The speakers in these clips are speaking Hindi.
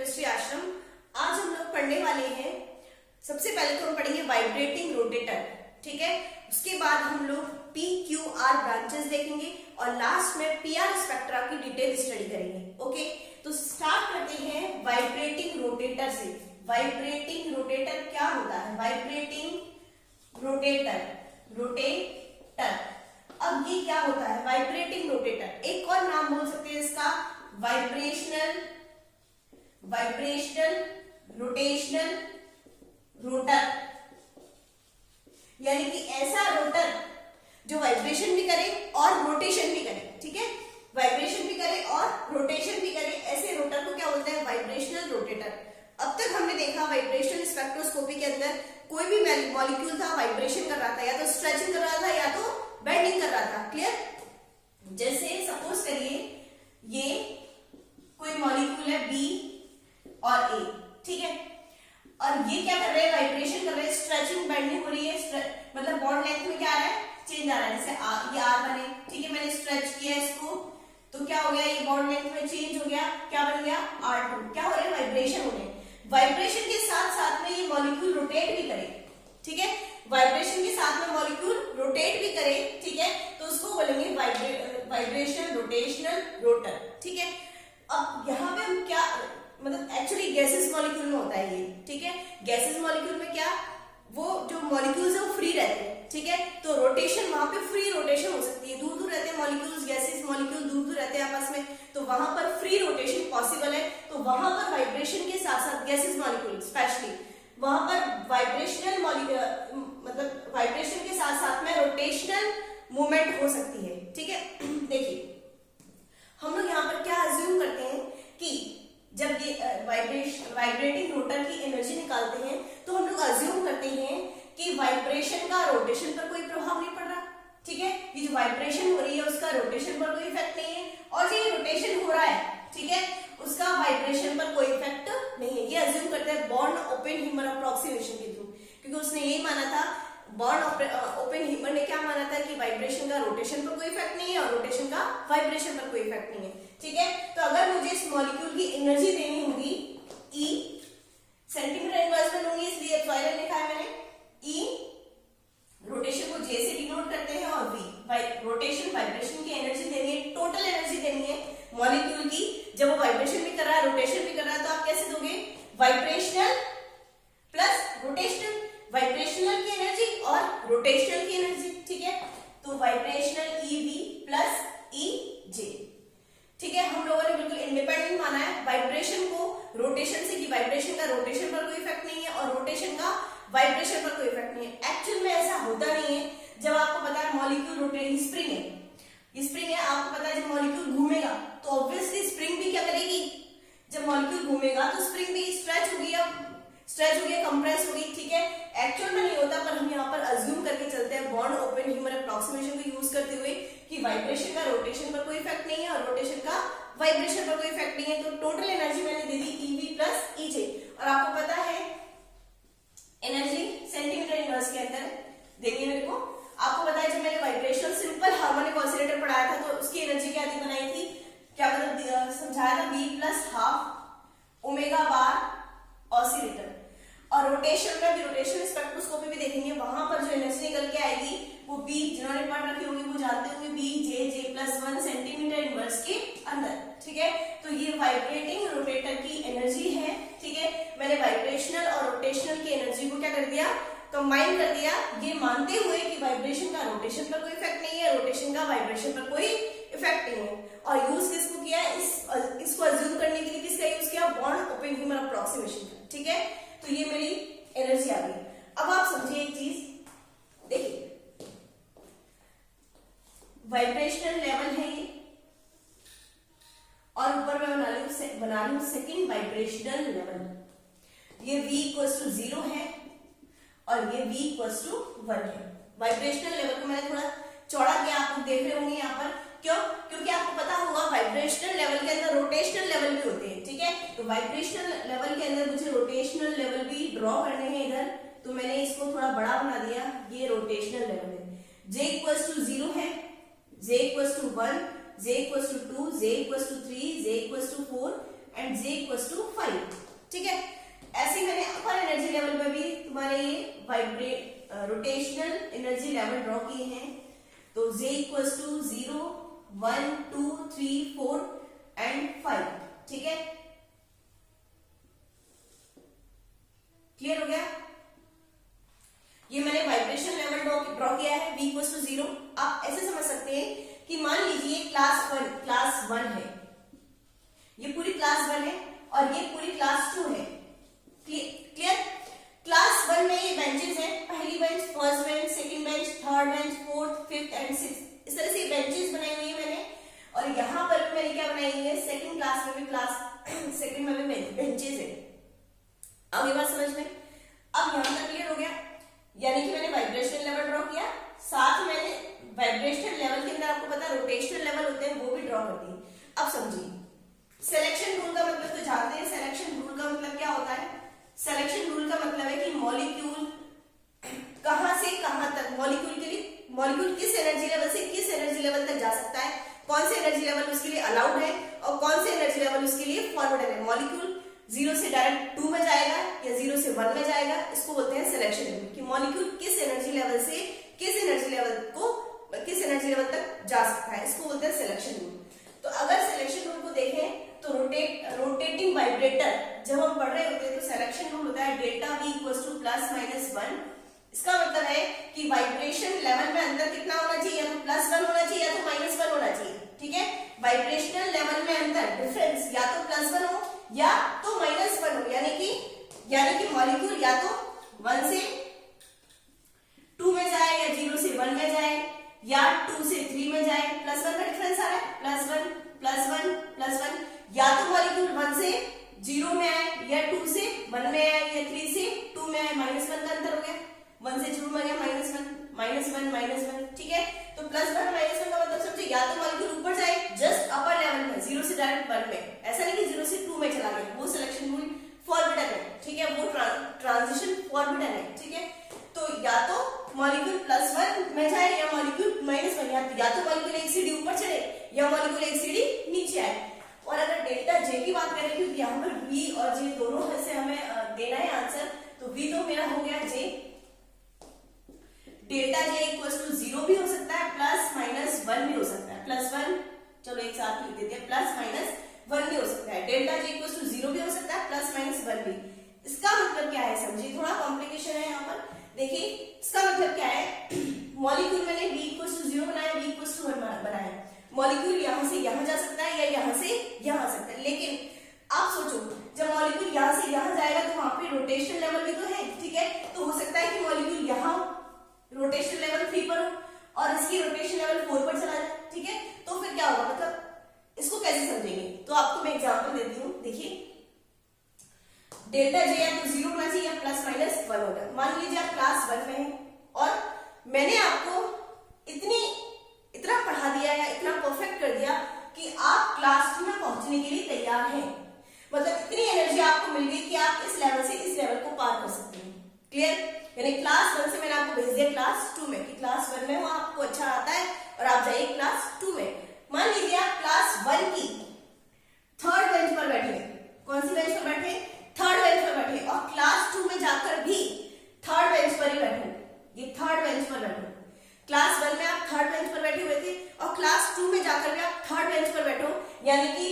केमिस्ट्री आश्रम। आज हम लोग पढ़ने वाले हैं, सबसे पहले तो हम पढ़ेंगे वाइब्रेटिंग रोटेटर, ठीक है। उसके बाद हम लोग PQR ब्रांचेस देखेंगे और लास्ट में PR स्पेक्ट्रा की डिटेल स्टडी करेंगे। ओके, तो स्टार्ट करते हैं वाइब्रेटिंग रोटेटर से। वाइब्रेटिंग रोटेटर क्या होता है? वाइब्रेटिंग रोटेटर अब ये क्या होता है? वाइब्रेटिंग रोटेटर एक और नाम बोल सकते हैं इसका, वाइब्रेशनल रोटेशनल रोटर, यानी कि ऐसा रोटर जो वाइब्रेशन भी करे और रोटेशन भी करे, ठीक है। वाइब्रेशन भी करे और रोटेशन भी करे, ऐसे रोटर को क्या बोलते हैं? Vibrational rotator. अब तक हमने देखा वाइब्रेशनल स्पेक्ट्रोस्कोपी के अंदर कोई भी मॉलिक्यूल था वाइब्रेशन कर रहा था, या तो स्ट्रेचिंग कर रहा था या तो बेंडिंग कर रहा था। क्लियर? जैसे सपोज करिए ये कोई मॉलिक्यूल है B और A, ठीक है, और ये क्या कर रहे हैं? वाइब्रेशन कर रहे हैं, स्ट्रेचिंग बेंडिंग हो रही है, मतलब बॉन्ड लेंथ में क्या आ रहा है? चेंज आ रहा है। जैसे ये R बने, ठीक है, मैंने स्ट्रेच किया इसको तो क्या हो गया? ये बॉन्ड लेंथ में चेंज हो गया, क्या बन गया? R2। क्या हो रहा है? वाइब्रेशन हो रहे हैं। वाइब्रेशन के साथ साथ में ये मॉलिक्यूल रोटेट भी करे, ठीक है, वाइब्रेशन के साथ में मॉलिक्यूल रोटेट भी करे, ठीक है, तो उसको बोलेंगे वाइब्रेशन रोटेशनल रोटर, ठीक है। अब यहाँ पे हम क्या, मतलब एक्चुअली गैसेस मॉलिक्यूल में होता है ये, ठीक है। गैसेस मॉलिक्यूल में क्या, वो जो मॉलिक्यूल्स है वो फ्री रहते हैं, ठीक है, तो रोटेशन वहां पे फ्री रोटेशन हो सकती है। दूर दूर रहते हैं मॉलिक्यूल्स, गैसेस मॉलिक्यूल दूर दूर रहते हैं आपस में, तो वहां पर फ्री रोटेशन पॉसिबल है। तो वहां पर वाइब्रेशन के साथ साथ गैसेस मॉलिक्यूल स्पेशली वहां पर वाइब्रेशनल मतलब वाइब्रेशन के साथ साथ में रोटेशनल मूवमेंट हो सकती है, ठीक है। देखिए हम लोग यहाँ पर क्या अज्यूम करते हैं कि जब ये वाइब्रेटिंग रोटर की एनर्जी निकालते हैं तो हम लोग अज्यूम करते हैं कि वाइब्रेशन का रोटेशन पर कोई प्रभाव नहीं पड़ रहा, ठीक है। ये जो वाइब्रेशन हो रही है उसका रोटेशन पर कोई इफेक्ट नहीं है, और जो ये रोटेशन हो रहा है, ठीक है, उसका वाइब्रेशन पर कोई इफेक्ट नहीं है। ये अज्यूम करते हैं बॉर्न ओपेनहीमर अप्रोक्सीमेशन के थ्रू, क्योंकि उसने यही माना था, बॉर्न ओपेनहीमर ने क्या माना था कि वाइब्रेशन का रोटेशन पर कोई इफेक्ट नहीं है और रोटेशन का वाइब्रेशन पर कोई इफेक्ट नहीं है, ठीक है। तो अगर मुझे इस मॉलिक्यूल की एनर्जी देनी होगी E, सेंटीमीटर इनवर्स में लूंगी, इसलिए एप्सिलॉन लिखा है मैंने। E रोटेशन को J से डिनोट करते हैं, और V रोटेशन वाइब्रेशन की एनर्जी देनी है, टोटल एनर्जी देनी है मॉलिक्यूल की। जब वो वाइब्रेशन भी कर रहा है, रोटेशन भी कर रहा है, तो आप कैसे दोगे? वाइब्रेशनल प्लस रोटेशनल, वाइब्रेशनल की एनर्जी और रोटेशनल की एनर्जी, ठीक है। तो वाइब्रेशनल EV प्लस EJ, ठीक है। हम लोगों ने बिल्कुल इंडिपेंडेंट माना है वाइब्रेशन को रोटेशन से, कि वाइब्रेशन का रोटेशन पर कोई इफेक्ट नहीं है और रोटेशन का वाइब्रेशन पर कोई इफेक्ट नहीं है। एक्चुअल में ऐसा होता नहीं है। जब आपको पता है मॉलिक्यूल रोटेट, स्प्रिंग है, आपको पता है जब मॉलिक्यूल घूमेगा तो ऑब्वियसली स्प्रिंग भी क्या करेगी? जब मॉलिक्यूल घूमेगा तो स्प्रिंग भी स्ट्रेच होगी, कंप्रेस होगी, ठीक है। एक्चुअल में नहीं होता, पर हम यहाँ पर अज्यूम करके चलते हैं बॉर्न ओपेनहीमर अप्रोक्सीमेशन को यूज करते हुए कि वाइब्रेशन का रोटेशन पर कोई इफेक्ट नहीं है और रोटेशन का वाइब्रेशन पर कोई इफेक्ट नहीं है। तो टोटल एनर्जी मैंने दे दी EV प्लस EJ, और आपको पता है एनर्जी सेंटीमीटर इनवर्स के अंदर देंगे मेरे को। आपको पता है जब मैंने वाइब्रेशनल सिंपल हार्मोनिक ऑसिलेटर पढ़ाया था तो उसकी एनर्जी क्या थी, बनाई थी, क्या मतलब समझाया था, V plus half omega bar oscillator. और रोटेशन में भी, रोटेशन स्पेक्ट्रोस्कोपी भी देखेंगे, वहां पर जो एनर्जी निकल के आएगी वो B, जिन्होंने पढ़ रखी होगी वो जानते होंगे, BJ+1 सेंटीमीटर इनवर्स के अंदर, ठीक है। तो ये वाइब्रेटिंग रोटेटर की एनर्जी है, ठीक है। मैंने वाइब्रेशनल और रोटेशनल की एनर्जी को क्या कर दिया? कंबाइन कर दिया, ये मानते हुए कि वाइब्रेशन का रोटेशन पर कोई इफेक्ट नहीं है, रोटेशन का वाइब्रेशन पर कोई इफेक्ट नहीं है। और यूज किसको किया? इसको अज्यूम करने के लिए किसका यूज किया? बॉर्न ओपेनहीमर अप्रोक्सीमेशन का, ठीक है। तो ये मेरी एनर्जी आ गई। अब आप समझिए एक चीज, देखिए वाइब्रेशनल लेवल है ये, और ऊपर मैं बना रही हूं सेकेंड वाइब्रेशनल लेवल। ये V=0 है और ये V=1 है। वाइब्रेशनल लेवल को मैंने थोड़ा चौड़ा किया, आप लोग देख रहे होंगे यहाँ पर, क्यों? क्योंकि आपको पता होगा वाइब्रेशनल लेवल के अंदर रोटेशनल लेवल भी होते हैं, ठीक है। तो वाइब्रेशनल लेवल के अंदर मुझे रोटेशनल लेवल भी ड्रॉ करने हैं इधर, तो मैंने इसको थोड़ा बड़ा बना दिया। ये रोटेशनल लेवल है, J=0 है, J=1, J=2, J=3, J=4 and J equals to 5, ठीक है। ऐसे ही मैंने अपर एनर्जी लेवल पे भी तुम्हारे ये रोटेशनल एनर्जी लेवल ड्रॉ किए हैं। तो जे इक्वल्स टू 0, 1, 2, 3, 4 एंड 5, ठीक है। क्लियर हो गया? ये मैंने वाइब्रेशन लेवल ड्रॉ किया है, v इक्वल्स टू 0। आप ऐसे समझ सकते हैं कि मान लीजिए क्लास 1 है, ये पूरी क्लास 1 है और ये पूरी क्लास 2 है। क्लियर? क्लास 1 में ये बेंचेस हैं, पहली bench, first bench, second bench, third bench, fourth, fifth and sixth, इस तरह से बेंचेस बनाई हुई है मैंने। और यहाँ पर भी मैंने क्या बनाई हुई है, सेकंड क्लास में भी सेकंड में भी बेंचेस है। अब ये बात समझ में? अब यहाँ तक क्लियर हो गया? यानी कि मैंने वाइब्रेशनल लेवल ड्रॉ किया, साथ मैंने वाइब्रेशनल लेवल के अंदर आपको पता रोटेशनल लेवल होते हैं, वो भी ड्रॉ कर दी। अब समझिए, सिलेक्शन रूल का मतलब तो जानते हैं। सिलेक्शन रूल का मतलब क्या होता है? सिलेक्शन रूल का मतलब है कि मॉलिक्यूल कहां से कहां तक, मॉलिक्यूल किस एनर्जी लेवल से किस एनर्जी लेवल तक जा सकता है, कौन से एनर्जी लेवल उसके लिए अलाउड है और कौन से एनर्जी लेवल उसके लिए फॉरवर्ड है। मॉलिक्यूल 0 से डायरेक्ट 2 में जाएगा या 0 से 1 में जाएगा, इसको बोलते हैं सिलेक्शन रूल, कि मॉलिक्यूल किस एनर्जी लेवल से किस एनर्जी लेवल तक जा सकता है, इसको बोलते हैं सिलेक्शन रूल। तो अगर सिलेक्शन रूल को देखें तो रोटेटिंग वाइब्रेटर जब हम पढ़ रहे होते हैं तो सिलेक्शन रूल होता है डेल्टा V इक्वल्स टू +-1। इसका मतलब है कि वाइब्रेशन लेवल में अंतर कितना होना चाहिए, या तो +1 होना चाहिए या तो -1 होना चाहिए, ठीक है। वाइब्रेशनल लेवल में अंतर डिफरेंस या तो +1 हो या तो -1 हो, यानी कि मॉलिक्यूल या तो 1 से 2 में जाए या 0 से 1 में जाए या 2 से 3 में जाए। +1 का डिफरेंस आ रहा है, +1 या तो मॉलिक्यूल 1 से 0 में आए या 2 से 1 में आए या 3 से 2 में आए। -1 का अंतर हो गया, 1 से 0 में गया -1, ठीक है। तो +1 -1 का मतलब समझे, या तो मॉलिक्यूल ऊपर जाए जस्ट अपर लेवल में 0 से डायरेक्ट 1 में, ऐसा नहीं कि 0 से 2 में चला गया, वो सिलेक्शन रूल फॉरबिडन है, ठीक है, वो ट्रांजिशन फॉरबिडन है, ठीक है। तो या तो मॉलिक्यूल +1 में जाए या मॉलिक्यूल -1, या तो मॉलिक्यूल एक सीढ़ी ऊपर चढ़े या मॉलिक्यूल एक सीढ़ी नीचे आए। और अगर डेल्टा जे की बात करें, क्योंकि यहाँ पर V और J दोनों में से हमें देना है आंसर, तो V तो मेरा हो गया J, delta J equals to 0 भी हो सकता है, +-1 भी हो सकता है, +1 चलो एक साथ लिख देते हैं, +-1 भी हो सकता है। डेल्टा J इक्वल्स टू 0 भी हो सकता है, +-1 भी। इसका मतलब क्या है समझिए, थोड़ा कॉम्प्लिकेशन है यहाँ पर। देखिए इसका मतलब क्या है, मॉलिक्यूल मैंने V इक्वल्स टू 0 बनाया, V इक्वल्स टू 1 बनाया, मॉलिक्यूल यहाँ से यहाँ जा सकता है या यहाँ से यहाँ आ सकता है। लेकिन आप सोचो, जब मॉलिक्यूल यहाँ से यहाँ जाएगा तो वहां पे रोटेशनल लेवल भी तो है, ठीक है। तो हो सकता है कि मॉलिक्यूल यहाँ रोटेशन लेवल 3 पर हो और इसकी रोटेशन लेवल 4 पर चला जाए, ठीक है। तो फिर क्या होगा, मतलब इसको कैसे समझेंगे, तो आपको मैं एग्जांपल देती हूँ। देखिए डेल्टा J या तो 0 होना चाहिए या +-1 होगा। मान लीजिए आप क्लास 1 में हैं और मैंने आपको इतना पढ़ा दिया या इतना परफेक्ट कर दिया कि आप क्लास 2 में पहुंचने के लिए तैयार हैं, मतलब इतनी एनर्जी आपको मिल गई कि आप इस लेवल से इस लेवल को पार कर सकते हैं। क्लियर? यानी क्लास 1 से मैंने आपको भेज दिया क्लास 2 में, कि क्लास 1 में वो आपको अच्छा आता है और आप जाइए क्लास 2 में। मान लीजिए आप क्लास 1 की थर्ड बेंच पर बैठे, कौन सी बेंच पर बैठे, थर्ड बेंच पर बैठे, और क्लास 2 में जाकर भी थर्ड बेंच पर ही बैठे, ये थर्ड बेंच पर बैठे। क्लास 1 में आप थर्ड बेंच पर बैठे हुए थे और क्लास 2 में जाकर भी आप थर्ड बेंच पर बैठो, यानी कि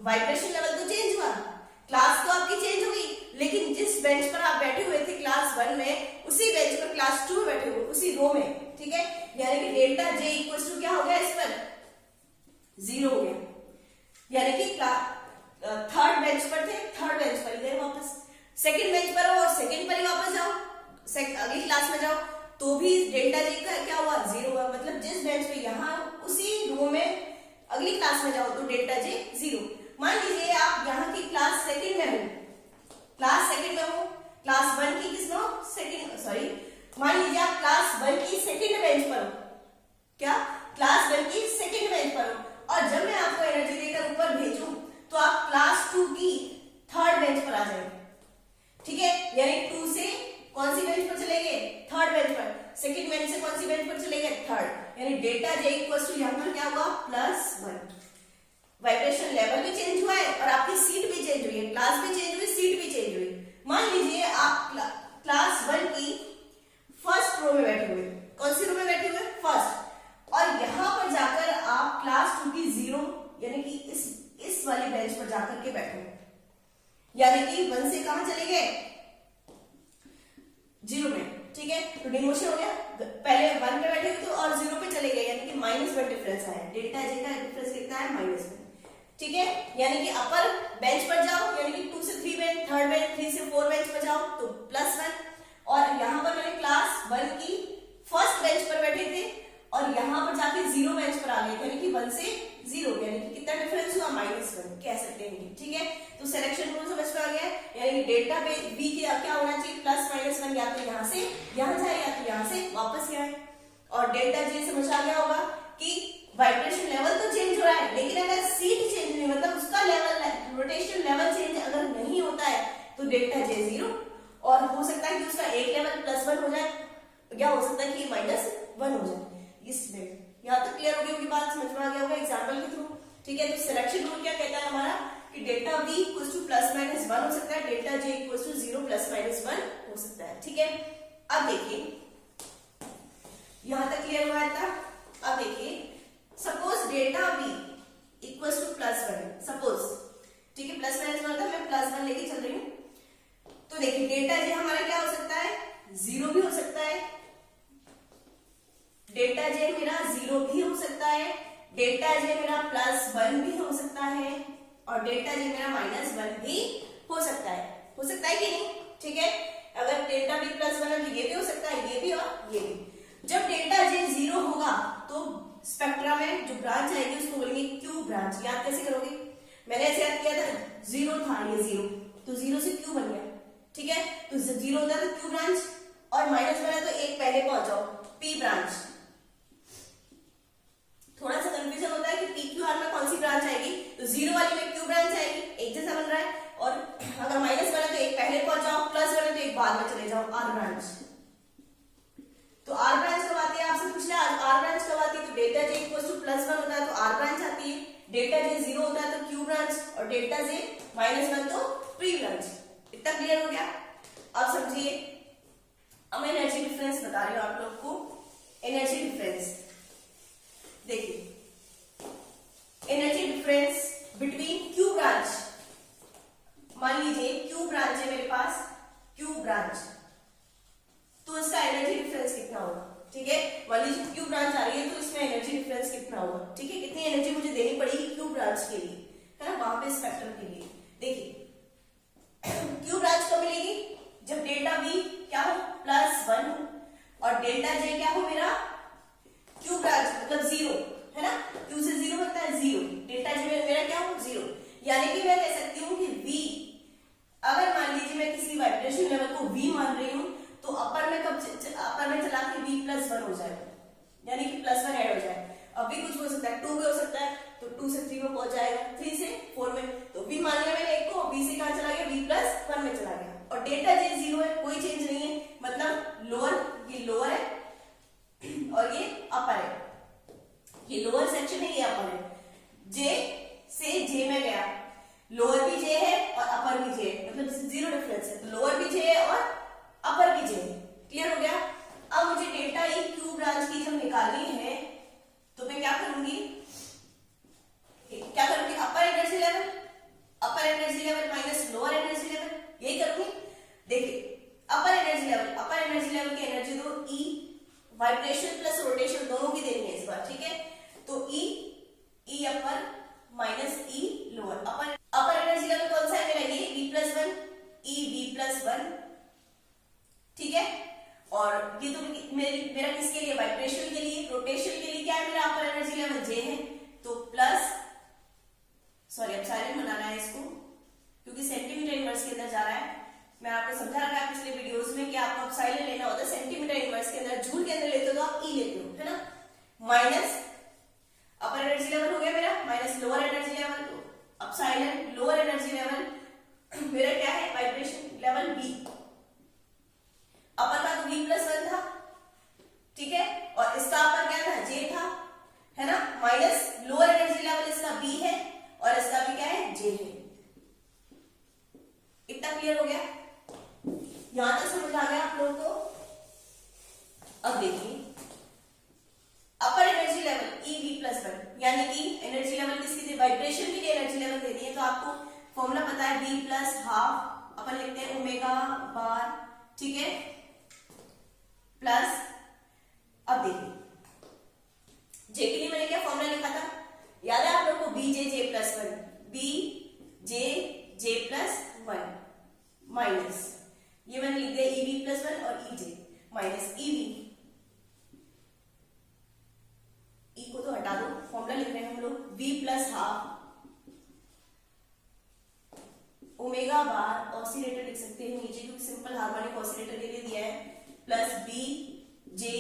वाइब्रेशन लेवल तो चेंज हुआ, क्लास तो आपकी चेंज हुई, लेकिन जिस बेंच पर आप बैठे हुए थे क्लास 1 में, उसी बेंच पर क्लास 2 में बैठे हुए, उसी रो में, ठीक है। यानी कि डेल्टा J इक्वल्स टू क्या हो गया, इस पर 0 हो गया, यानी कि थर्ड बेंच पर थे, थर्ड बेंच पर गए वापस, सेकंड बेंच पर हो और सेकंड पर ही वापस जाओ, अगली क्लास में जाओ तो भी डेल्टा J का क्या हुआ, 0 हुआ। मतलब जिस बेंच पे यहाँ उसी रो में अगली क्लास में जाओ तो डेल्टा J 0। मान लीजिए आप यहाँ की क्लास सेकंड में हो, क्लास सेकंड में हो, क्लास 1 की किस में हो, सेकंड, सॉरी, मान लीजिए आप क्लास 1 की सेकंड बेंच पर हो, क्या क्लास 1 की सेकंड बेंच पर हो, और जब मैं आपको एनर्जी देकर ऊपर भेजूं तो आप क्लास 2 की थर्ड बेंच पर आ जाएंगे, ठीक है। यानी 2 से कौन सी बेंच पर चले गए, थर्ड बेंच पर, सेकंड बेंच से कौन सी बेंच पर चले गए, थर्ड, यानी डेल्टा J इक्वल्स टू यहाँ पर क्या हुआ, +1। वाइब्रेशन लेवल भी वाली बेंच पर जाकर के बैठो, यानी कि 1 से कहां चले गए, 0 में, ठीक है। तो डिमोशन हो गया, पहले 1 पे बैठे थे और 0 पे चले गए, यानी कि -1 डिफरेंस आया। डेल्टा जे का डिफरेंस कितना है, -1, ठीक है। यानी कि अपर बेंच पर जाओ, यानी कि 2 से 3 बेंच, थर्ड बेंच, 3 से 4 बेंच पर जाओ तो +1, और यहाँ पर मैंने क्लास 1 की फर्स्ट बेंच पर बैठे थे और यहाँ पर जाके 0 बेंच पर आ गए, यानी कि 1 से 0, यानी कि कितना डिफरेंस हुआ, -1 कह सकते हैं, ठीक है। तो सिलेक्शन रूल समझ में आ गया, यानी कि डेल्टा पे बी क्या होना चाहिए, +-1, या तो यहाँ से यहाँ जाए या तो यहाँ से वापस आए। और डेल्टा जे समझ आ गया होगा कि वाइब्रेशन लेवल तो चेंज हो रहा है, लेकिन अगर सीट चेंज नहीं, मतलब उसका लेवल, रोटेशन लेवल चेंज अगर नहीं होता है तो डेल्टा जे 0, और हो सकता है कि उसका एक लेवल +1 हो जाए, या हो सकता है कि -1 हो जाए। इसमें यहाँ तक क्लियर हो गई होगी बात, समझ में आ गया होगा एग्जाम्पल के थ्रू, ठीक है। तो सिलेक्शन रूल क्या कहता है हमारा कि डेल्टा बी इक्वल्स टू +-1 हो सकता है, डेल्टा जे इक्वल्स टू 0 +-1 हो सकता है, ठीक है। अब देखिए यहां तक क्लियर हुआ था। अब देखिए suppose delta B equals to +1, suppose, ठीक है, +-1 था, मैं +1 लेके चल रही हूँ। तो देखिए डेल्टा जे हमारा क्या हो सकता है, 0 भी हो सकता है, डेल्टा जे मेरा 0 भी हो सकता है, डेल्टा जे मेरा +1 भी हो सकता है, और डेल्टा जे मेरा -1 भी हो सकता है, कि नहीं, ठीक है। अगर डेल्टा बी +1 है तो ये भी हो सकता है, ये भी और ये भी। जब डेल्टा जे 0 होगा तो स्पेक्ट्रा में जो ब्रांच आएगी उसको बोलेंगे क्यू ब्रांच। याद कैसे करोगे, मैंने ऐसे याद किया था, 0 था, ये 0, तो 0 से क्यू बन गया, ठीक है। तो 0 होता है तो क्यू ब्रांच, और -1 है तो एक पहले पहुंच जाओ, पी ब्रांच। थोड़ा सा कंफ्यूजन होता है कि पी क्यू आर में कौन सी ब्रांच आएगी, तो 0 वाली में क्यू ब्रांच आएगी, एक जैसा बन रहा है, और अगर -1 है तो एक पहले पहुंच जाओ, +1 है तो एक बाद में चले जाओ, आर ब्रांच। तो आर ब्रांच कब आती है, आपसे पूछ लिया आर ब्रांच कब आती है, तो डेल्टा जे इक्वल्स टू +1 होता है तो आर ब्रांच आती है, डेल्टा जे 0 होता है तो क्यू ब्रांच, और डेल्टा जे -1 तो प्री ब्रांच। इतना क्लियर हो गया। अब समझिए, अब मैं एनर्जी डिफरेंस बता रही हूँ आप लोग को। एनर्जी डिफरेंस देखिए, energy difference between Q branch, मान लीजिए क्यू ब्रांच है मेरे पास, क्यू ब्रांच, तो इसका एनर्जी डिफरेंस कितना होगा, ठीक है। मान लीजिए क्यू ब्रांच आ रही है तो इसमें एनर्जी डिफरेंस कितना होगा, ठीक है। कितनी एनर्जी मुझे देनी पड़ेगी क्यू ब्रांच के लिए, है ना, वहां पे स्पेक्ट्रम के लिए। देखिए क्यू ब्रांच कब मिलेगी, जब डेल्टा बी क्या हो, +1 हो, और डेल्टा जे क्या हो मेरा, क्यू ब्रांच मतलब 0, है ना, क्यू से 0 बनता है 0, डेल्टा जे मेरा क्या हो 0, यानी कि मैं कह सकती हूँ कि V, अगर मान लीजिए मैं किसी वाइब्रेशन लेवल को V मान रही हूँ तो अपर में अपर में चला के V +1 हो जाएगा, यानी कि +1 ऐड हो जाए। अब भी कुछ हो सकता है, 2 भी हो सकता है, तो 2 से 3 में पहुंच जाएगा, 3 से 4 में, तो V मान लिया मैंने एक को, V से कहां चला गया, V +1 में चला गया, और डेल्टा जे 0 है, कोई चेंज नहीं है, मतलब लोअर, ये लोअर है और ये अपर है, ये लोअर सेक्शन है, ये अपर है, J से J में गया, लोअर भी J है और अपर भी J है, मतलब 0 डिफरेंस है, तो लोअर भी J है और अपर भी J है। क्लियर हो गया। अब मुझे डेल्टा ई क्यू ब्रांच की जब निकालनी है तो मैं क्या करूंगी, upper energy level minus lower energy level, यही करूंगी। देखिए अपर एनर्जी लेवल की एनर्जी दो E, वाइब्रेशन प्लस रोटेशन दोनों की देनी है इस बार, ठीक है। तो E upper minus E lower, upper energy level कौन सा है मेरा, ये V+1, V+1, ठीक है। और ये तो मेरा किसके लिए, वाइब्रेशन के लिए। रोटेशन के लिए क्या है मेरा, अपर एनर्जी लेवल J है, तो प्लस, सॉरी अब साइलेंट बनाना है इसको क्योंकि सेंटीमीटर इनवर्स के अंदर जा रहा है। मैं आपको समझा रखा है पिछले वीडियोस में कि आपको अब साइलेंट लेना होता है, सेंटीमीटर इनवर्स के अंदर, जूल के अंदर लेते हो तो आप E लेते हो, है ना। माइनस अपर एनर्जी लेवल हो गया मेरा, माइनस लोअर एनर्जी लेवल, तो अब साइलेंट लोअर एनर्जी लेवल मेरा क्या है, वाइब्रेशन लेवल B, अपर का तो V+1 था, ठीक है, और इसका अपर क्या था, J था, है ना, माइनस लोअर एनर्जी लेवल इसका B है और इसका भी क्या है, J है। इतना क्लियर हो गया, यहां तक समझ आ गया आप लोगों को। अब देखिए अपर एनर्जी लेवल EV+1, यानी कि एनर्जी लेवल किसकी थी, वाइब्रेशन के लिए एनर्जी लेवल दे दी है, तो आपको फॉर्मूला पता है v प्लस हाफ अपन लिखते हैं ओमेगा बार, ठीक है, प्लस अब देखिए जे के लिए मैंने क्या फॉर्मूला लिखा था, याद है आप लोग को, B J J plus one, B J J plus one minus ये मैंने लिख दिया ईवी प्लस वन और ईजे माइनस ईवी, ई को तो हटा दो, फॉर्मूला लिख रहे हैं हम लोग v plus half omega bar oscillator लिख सकते हैं नीचे क्योंकि सिंपल हार्मोनिक ऑसिलेटर के लिए दिया है, plus B J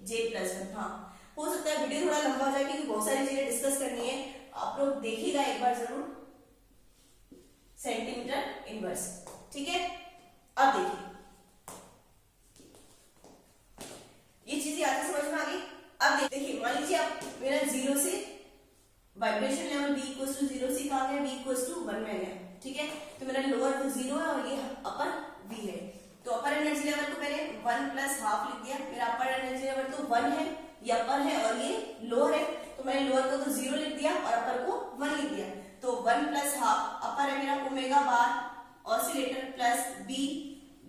J plus one. हाँ हो सकता है वीडियो थोड़ा लंबा हो जाए क्योंकि बहुत सारी चीजें डिस्कस करनी है, आप लोग देखिएगा एक बार जरूर, सेंटीमीटर इनवर्स, ठीक है। अब देखिए ये चीजें आगे समझ में आ गई। अब देखिए मान लीजिए आप मेरा जीरो से vibration level v equal to zero से कहा गया, v इक्वल टू 1 में गया, ठीक है, तो मेरा लोअर तो जीरो है और ये अपर v है, तो अपर एनर्जी लेवल को मैंने 1 प्लस हाफ लिख दिया, मेरा अपर एनर्जी लेवल तो 1 है, ये अपर है और ये लोअर है, तो मैंने लोअर को तो 0 लिख दिया और अपर को 1 लिख दिया, तो 1 प्लस हाफ अपर है मेरा omega bar oscillator plus B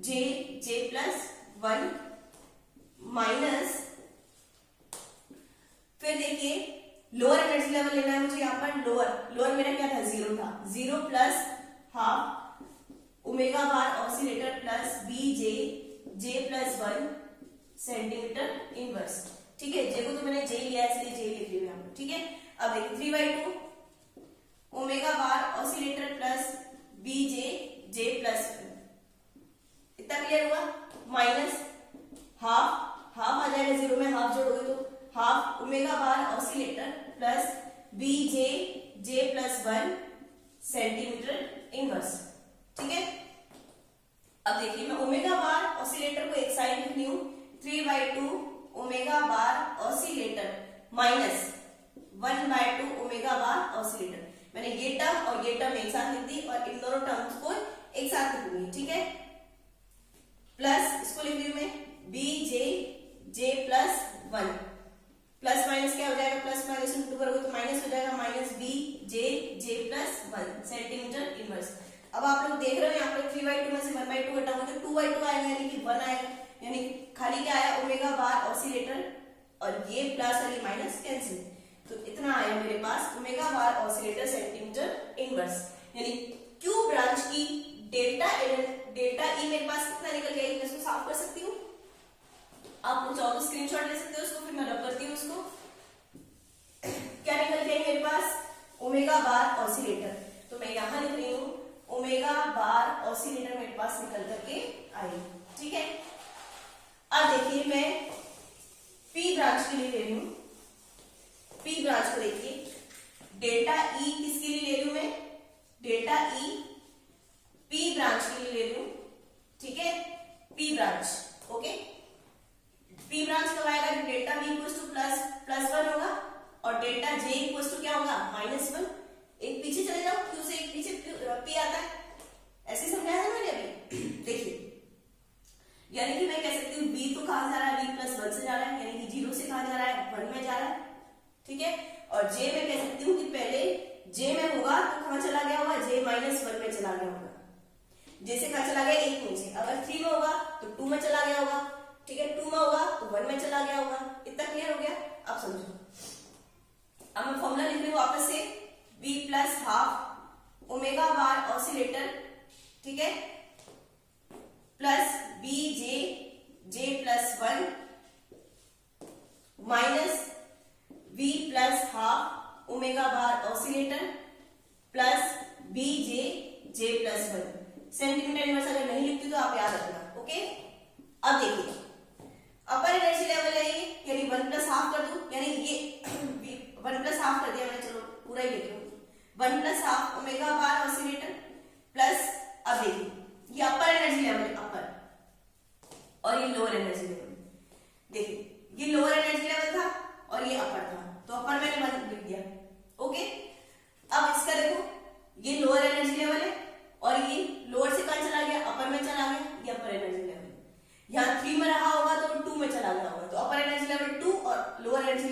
J J plus 1 minus, फिर देखिए लोअर एनर्जी लेवल लेना है मुझे, यहाँ पर लोअर मेरा क्या था, 0 था, 0 plus half omega bar oscillator plus B J J plus 1 centimetre inverse, ठीक है, जे को तो मैंने जे लिया इसलिए जे लिख लिया यहाँ पर, ठीक है। अब देखिए 3/2 omega bar oscillator plus B J J plus 1, इतना क्लियर हुआ, माइनस हाफ आ जाएगा, 0 में हाफ जोड़ोगे तो half omega bar oscillator plus B J J plus 1 centimetre inverse, ठीक है। अब देखिए मैं ओमेगा बार ऑसिलेटर को एक साइड लिख रही हूं, 3/2 omega bar oscillator minus 1/2 omega bar oscillator, मैंने ये टर्म और ये टर्म एक साथ लिख दी और इन दोनों टर्म्स को एक साथ लिखूंगी, ठीक है, प्लस इसको लिख रही हूं मैं B J J plus 1, plus minus क्या हो जाएगा, प्लस माइनस इंटू करोगे तो माइनस हो जाएगा, minus B J J plus 1 centimetre inverse. अब आप लोग देख रहे हो यहाँ पर 3/2 में से 1/2 हटाओगे तो 2/2 आएगा, यानी कि 1 आएगा, यानी खाली क्या आया ओमेगा बार ऑसिलेटर और ये प्लस और ये माइनस कैंसिल, तो इतना आया मेरे पास omega bar oscillator centimetre inverse, यानी क्यू ब्रांच की डेल्टा ई मेरे पास कितना निकल गया, मैं इसको साफ कर सकती हूँ, आप लोग चाहो तो स्क्रीनशॉट ले सकते हो उसको, फिर मैं रब करती हूँ उसको, क्या निकल गया मेरे पास ओमेगा बार ऑसिलेटर, तो मैं यहां लिख रही हूँ ओमेगा बार ऑसिलेटर मेरे पास निकल करके आई, ठीक है। अब देखिए मैं पी ब्रांच के लिए ले रही हूं, पी ब्रांच को देखिए डेल्टा ई किसके लिए ले रही हूं मैं, डेल्टा ई पी ब्रांच के लिए ले रही हूं, ठीक है, P branch, okay, P branch कब आएगा, जब delta B equal to plus 1 होगा और डेल्टा जे इक्वल टू क्या होगा, -1, एक पीछे चले जाओ, क्यू से एक पीछे पी आता है, ऐसे समझाया था मैंने अभी, देखिए यानी कि मैं कह सकती हूँ b तो कहां जा रहा है, b प्लस 1 से जा रहा है, यानी कि 0 से कहां जा रहा है, 1 में जा रहा है, ठीक है, और j में कह सकती हूँ कि पहले j में होगा तो कहां चला गया होगा, j -1 में चला गया होगा, j से कहां चला गया, 1 में से, अगर 3 में होगा तो 2 में चला गया होगा, ठीक है, 2 में होगा तो 1 में चला गया होगा, इतना क्लियर हो गया, अब समझो। अब मैं फॉर्मूला लिख रही हूँ वापस से, v plus half omega bar oscillator, ठीक है, plus B J J plus 1 minus v plus half omega bar oscillator plus B J J plus 1 centimetre inverse, अगर नहीं लिखती तो आप याद रखना, ओके। अब देखिए अपर एनर्जी लेवल है ये, यानी 1 प्लस हाफ कर दूं, यानी ये 1 प्लस हाफ कर दिया मैंने, चलो पूरा ही लिख लूं, 1 plus half omega bar oscillator plus, अब देखिए ये अपर एनर्जी लेवल है, अपर, और ये लोअर एनर्जी लेवल, देखिए ये लोअर एनर्जी लेवल था और ये अपर था, तो अपर मैंने 1 लिख दिया, ओके। अब इसका देखो ये लोअर एनर्जी लेवल है और ये लोअर से कहां चला गया, अपर में चला गया, ये अपर एनर्जी लेवल, यहाँ 3 में रहा होगा तो 2 में चला गया होगा, तो अपर एनर्जी लेवल 2 और lower energy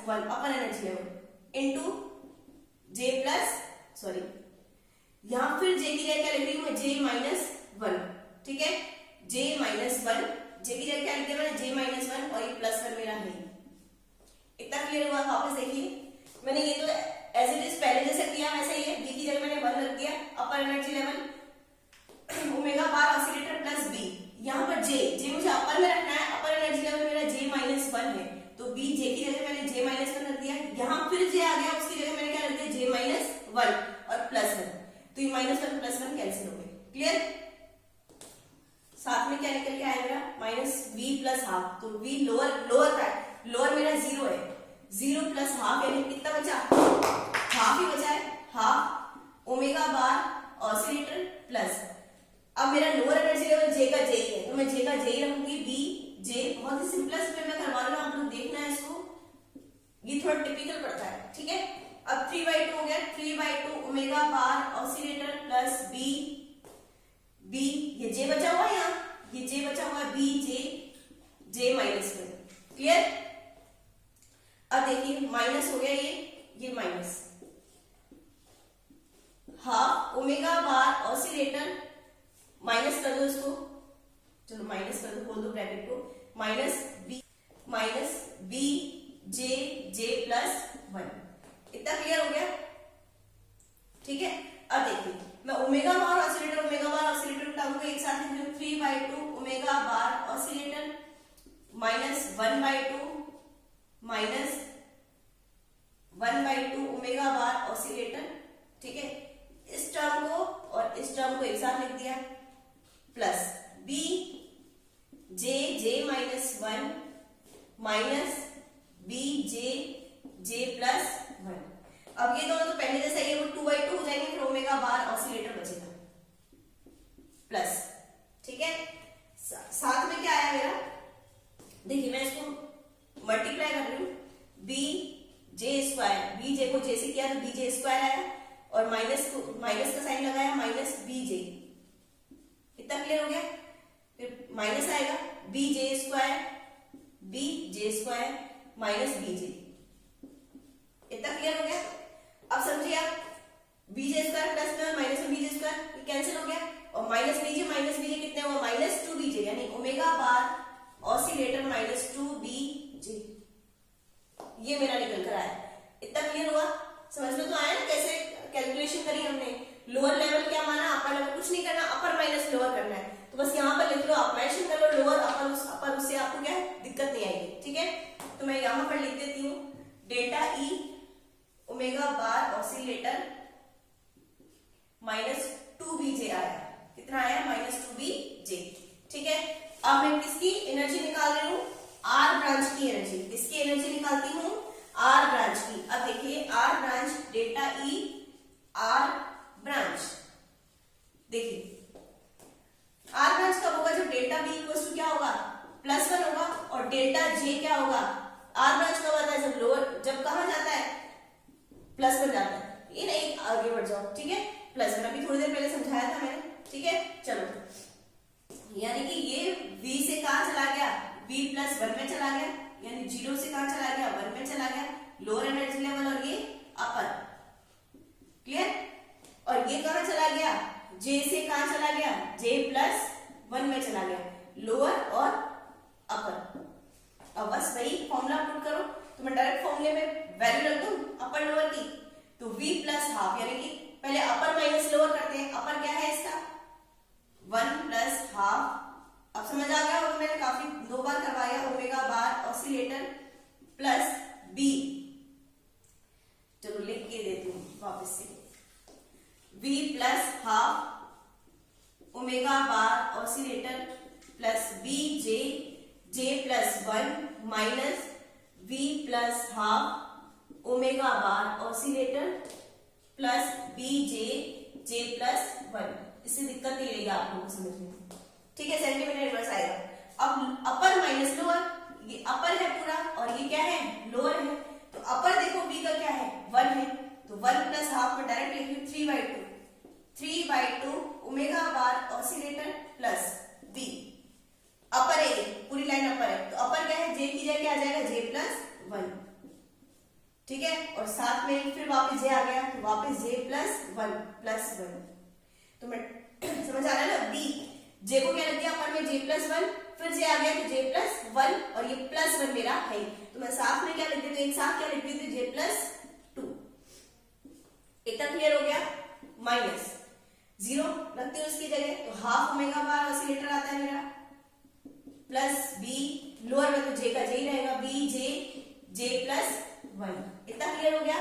one upper energy level into J plus sorry यहां फिर जे की जगह क्या लिख रही हूं मैं जे माइनस वन, ठीक है, जे माइनस वन, जे की जगह क्या लिख दिया मैंने जे माइनस वन और ये प्लस वन मेरा है। इतना क्लियर हुआ? वापस देखिए मैंने ये तो एज इट इज पहले जैसे किया वैसे ही है, बी की जगह मैंने वन रख दिया, upper energy level omega bar oscillator plus B, यहाँ पर जे मुझे अपर में रखना है, अपर एनर्जी लेवल मेरा जे माइनस वन है तो बी जे की जगह मैंने जे माइनस वन रख दिया, यहाँ फिर जे आ गया उसकी जगह मैंने क्या रख दिया जे माइनस वन और प्लस वन, तो ये minus one plus one cancel हो गए। क्लियर? साथ में क्या निकल के आया मेरा माइनस वी प्लस हाफ, तो वी लोअर का है, लोअर मेरा जीरो है, जीरो प्लस हाफ यानी कितना बचा, हाफ ही बचा है, half omega bar oscillator plus, अब मेरा लोअर एनर्जी लेवल जे का जे ही है तो मैं जे का जे ही रखूंगी, बी जे, बहुत ही सिंपलेस्ट वे में करवा रहा हूं, आप लोग देखना है इसको, ये थोड़ा टिपिकल पड़ता है, ठीक है। अब 3/2 हो गया, 3/2 omega bar oscillator plus B, B ये जे बचा हुआ है, यहाँ ये जे बचा हुआ है, B J minus one. Clear? अब देखिए माइनस हो गया, ये minus, half omega bar oscillator minus कर दो इसको, चलो माइनस कर दो, खोल दो ब्रैकेट को, minus B J plus one. इतना क्लियर हो गया? ठीक है। अब देखिए मैं ओमेगा बार ऑसिलेटर उठाऊंगा एक साथ, 3/2 omega bar oscillator minus 1/2 omega bar oscillator, ठीक है, इस टर्म को और इस टर्म को एक साथ लिख दिया, plus B J minus one minus B J plus one. अब ये दोनों तो पहले जैसा ये 2/2 हो जाएंगे, फिर ओमेगा बार ऑसिलेटर बचेगा प्लस, ठीक है। साथ में क्या आया मेरा, देखिए मैं इसको मल्टीप्लाई कर रही हूं, B J square, B J को जे से किया तो बी जे स्क्वायर आया और माइनस का साइन लगाया, माइनस बी जे। इतना क्लियर हो गया? फिर माइनस आएगा B J square minus B J. इतना क्लियर हो गया? अब समझिए आप, बी जे स्क्वायर प्लस में माइनस में बी जे स्क्वायर कैंसिल हो गया और माइनस बी जे कितने हुआ, माइनस 2 बी जे, यानी omega bar oscillator minus 2 B J, ये मेरा निकल कर आया। इतना क्लियर हुआ? समझ में तो आया ना कैसे कैलकुलेशन करी हमने, लोअर लेवल क्या माना, अपर लेवल कुछ नहीं करना, अपर माइनस लोअर करना है, तो बस यहाँ पर लिख लो, आप मेंशन कर लो लोअर अपर, उससे आपको क्या है दिक्कत नहीं आएगी, ठीक है। तो मैं यहाँ पर लिख देती हूँ delta E omega bar oscillator minus 2 B J आया, कितना आया, माइनस 2 बी जे, ठीक है। अब मैं किसकी एनर्जी निकाल रही हूँ, आर ब्रांच की एनर्जी, किसकी एनर्जी निकालती हूँ, आर ब्रांच की। अब देखिए R branch delta E R branch, देखिए आर ब्रांच कब होगा, जब डेल्टा बी इक्वल टू क्या होगा, +1 होगा, और डेल्टा जे क्या होगा, आर ब्रांच कब आता है, जब कहां जाता है, +1 जाता है, ये नहीं आगे बढ़ जाओ, ठीक है, +1 अभी थोड़ी देर पहले समझाया था मैंने, ठीक है। चलो यानी कि ये v से कहां चला गया, v + 1 में चला गया, यानी 0 से कहां चला गया, 1 में चला गया, लोअर एनर्जी लेवल, और ये अपर। क्लियर? और ये कहां चला गया, j से कहां चला गया, j + 1 में चला गया, लोअर और अपर। अब बस वही फॉर्मूला पुट करो, तो मैं डायरेक्ट फॉर्मूले में वैल्यू रख दूं अपर लोअर की, तो v + हाफ, यानी कि पहले अपर माइनस लोअर करते हैं, अपर क्या है इसका 1 + हाफ। अब समझ आ गया, मैंने काफी 2 बार करवाया, omega bar oscillator plus B, चलो लिख के देती हूँ वापस से, v + half omega bar oscillator plus B J + 1 minus v + half omega bar oscillator plus B J + 1। इससे दिक्कत नहीं रहेगी आप लोगों को समझने में, ठीक है, सेंटीमीटर इनवर्स आएगा। अब अपर माइनस लोअर, ये अपर है पूरा और ये क्या है, लोअर है, तो अपर देखो b का क्या है, 1 है, तो 1 + हाफ में डायरेक्ट लिख लूं 3/2 omega bar oscillator plus b। अपर है, पूरी लाइन अपर है, तो अपर क्या है, j की जगह क्या आ जाएगा, j + 1, ठीक है, और साथ में फिर वापस जे आ गया तो वापस जे प्लस वन। तो मैं समझ आ रहा है ना, बी जे को क्या लिख दिया अपन में जे प्लस वन, फिर जे आ गया तो जे प्लस वन, और ये प्लस वन मेरा है, तो मैं साथ में क्या लिख देती हूँ, एक साथ क्या लिख देती हूँ, जे प्लस टू। इतना क्लियर हो गया। माइनस जीरो रखती हूँ इसकी जगह, तो हाफ ओमेगा बार ऑसिलेटर आता है मेरा, प्लस बी लोअर में तो जे का जे ही रहेगा, बी जे प्लस वन। इतना क्लियर हो गया।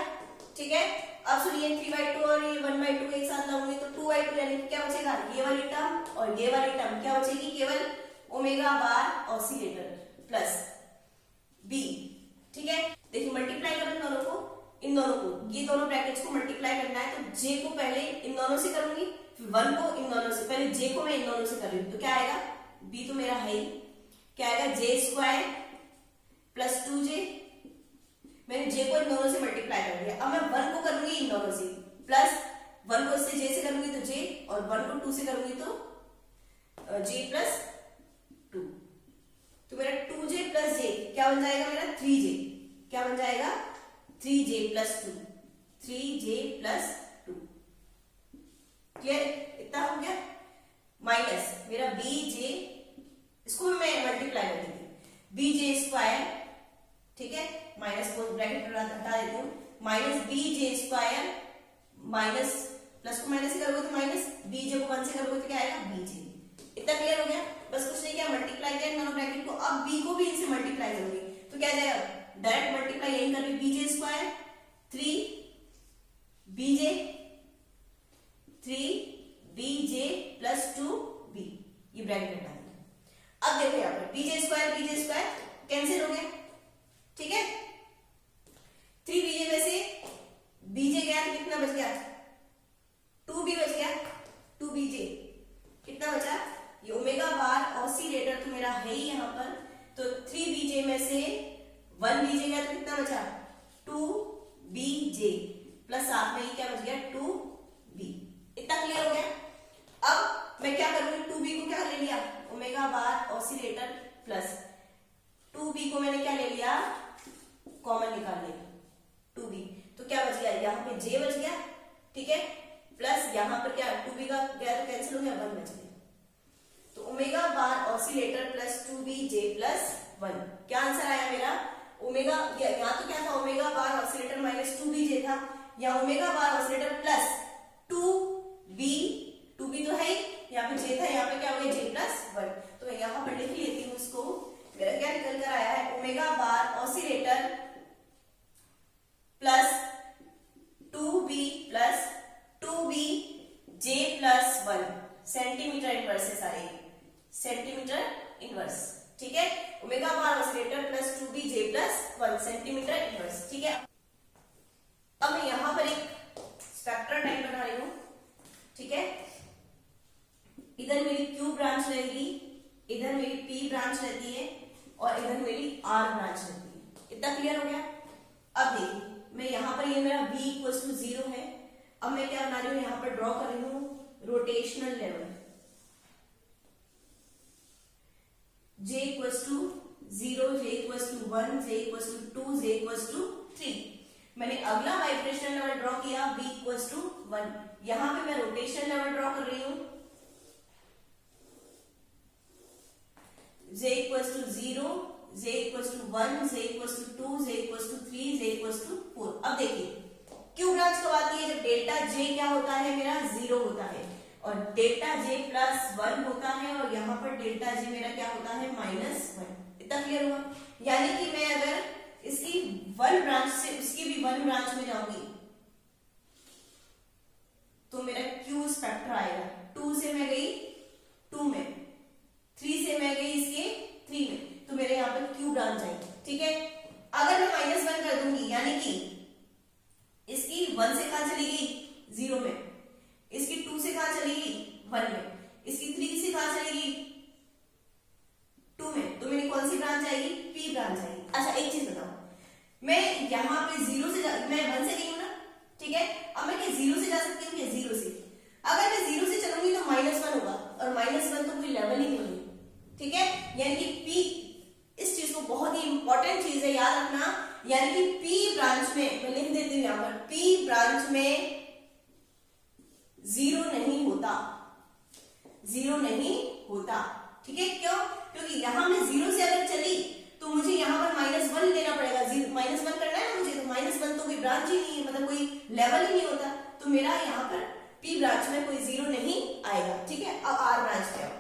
ठीक है, अब सुनिए 3/2 और ये 1/2 एक साथ लाऊंगी तो 2/2 यानी क्या बचेगा, ये वाली टर्म और ये वाली टर्म क्या बचेगी, केवल omega bar oscillator plus B. ठीक है, देखिए मल्टीप्लाई करो इन दोनों को, ये दोनों ब्रैकेट्स को मल्टीप्लाई करना है, तो जे को पहले इन दोनों से करूंगी, फिर वन को इन दोनों से, पहले जे को मैं इन दोनों से कर रही हूँ, तो क्या आएगा, बी तो मेरा है ही, क्या आएगा, जे स्क्वायर प्लस 2j। मैंने जे को इन दोनों से मल्टीप्लाई कर दिया, अब मैं वन को करूंगी इन दोनों से, प्लस वन को इससे जे से करूंगी तो जे, और वन को 2 से करूंगी तो जे प्लस 2। तो मेरा 2j प्लस जे क्या बन जाएगा, मेरा 3j, क्या बन जाएगा, 3j plus 2, 3j plus 2। Clear, इतना हो गया। माइनस मेरा bj, इसको मैं मल्टीप्लाई कर देती हूँ, bj स्क्वायर, ठीक है, माइनस को ब्रैकेट हटा देती हूँ, minus bj square, minus plus को माइनस से करोगे तो माइनस, bj को 1 से करोगे तो क्या आएगा, bj। इतना क्लियर हो गया। बस कुछ नहीं किया, मल्टीप्लाई किया दोनों ब्रैकेट को, अब b को भी इनसे मल्टीप्लाई करूंगी तो क्या जाएगा, डायरेक्ट मल्टीप्लाई यही कर रही, bj square 3bj plus 2b, ये ब्रैकेट हटा दिया। अब देखो यहाँ पर bj स्क्वायर कैंसिल हो गया, ठीक है, 3bj में से bj गया तो कितना बच गया, 2b बच गया, 2bj कितना बचा, ये ओमेगा बार ऑसिलेटर तो मेरा है ही यहाँ पर, तो 3bj में से 1bj गया तो कितना बचा, 2bj प्लस साथ में ही क्या बच गया, 2b। इतना क्लियर हो गया। अब मैं क्या करूंगी, 2b को क्या ले लिया, omega bar oscillator plus 2b को मैंने क्या ले लिया, कॉमन निकाल लिया 2b, तो क्या बच गया, यहाँ पे j बच गया, ठीक है, प्लस यहाँ पर क्या 2b का गया तो कैंसिल हो गया, 1 बच गया, तो omega bar oscillator plus 2bj plus 1। क्या आंसर आया मेरा, ओमेगा, यहाँ तो क्या था, omega bar oscillator minus 2bj था, या omega bar oscillator plus 2b तो है ही, यहाँ पे j था, यहाँ पे क्या हो गया, j प्लस 1। तो मैं यहाँ पर लिख लेती हूँ इसको, मेरा क्या निकल कर आया है, omega bar oscillator plus 2b plus 2bj plus 1, centimetre inverse है सारे, सेंटीमीटर इनवर्स, ठीक है, omega bar oscillator plus 2bj plus 1 centimetre inverse. ठीक है, अब मैं यहां पर एक स्पेक्ट्रल टाइप बना रही हूं, ठीक है, इधर मेरी Q ब्रांच रहेगी, इधर मेरी P ब्रांच रहती है, और इधर मेरी R ब्रांच रहती है। इतना क्लियर हो गया। अब देखिए मैं यहाँ पर, ये मेरा V = 0 है, अब मैं क्या बना रही हूँ, यहाँ पर ड्रॉ कर रही हूँ rotational level, J = 0, J = 1, J = 2, J = 3। मैंने अगला वाइब्रेशनल लेवल ड्रॉ किया, V = 1, यहां पे मैं रोटेशन लेवल ड्रॉ कर रही हूं, J = 0, J = 1, J = 2, J = 3, J = 4। अब देखिए Q ब्रांच कब आती है, जब डेल्टा J क्या होता है, मेरा 0 होता है, और डेल्टा J + 1 होता है, और यहाँ पर डेल्टा J मेरा क्या होता है, -1। इतना क्लियर हुआ। यानी कि मैं अगर इसकी 1 ब्रांच से उसकी भी 1 ब्रांच में जाऊंगी तो मेरा Q स्पेक्ट्रा आएगा, 2 से मैं गई 2 में, 3 से मैं गई इसके 3 में, तो मेरे यहाँ पर Q ब्रांच आएगी। ठीक है, अगर मैं -1 कर दूंगी, यानी कि इसकी 1 से कहां चली गई, 0 में, इसकी 2 से कहां चली गई, 1 में, इसकी 3 से कहां चली गई, 2 में, तो मेरी कौन सी ब्रांच आएगी, P ब्रांच आएगी। अच्छा एक चीज बताओ, मैं यहाँ पे 0 से मैं 1 से गई हूँ ना, ठीक है, अब मैं क्या 0 से जा सकती हूँ, क्या 0 से, अगर मैं 0 से चलूंगी तो -1 होगा, और -1 तो कोई लेवल ही नहीं होगी। ठीक है, यानी कि P, इस चीज को बहुत ही इंपॉर्टेंट चीज है याद रखना, यानी कि P ब्रांच में, मैं लिख देती हूँ यहाँ पर, पी ब्रांच में जीरो नहीं होता, जीरो नहीं होता। ठीक है, क्यों? क्योंकि यहां में जीरो से अगर चली तो मुझे यहाँ पर -1 लेना पड़ेगा, -1 करना है ना मुझे, तो -1 तो कोई ब्रांच ही नहीं है, मतलब कोई लेवल ही नहीं होता, तो मेरा यहाँ पर पी ब्रांच में कोई जीरो नहीं आएगा। ठीक है, अब आर ब्रांच पे आओ,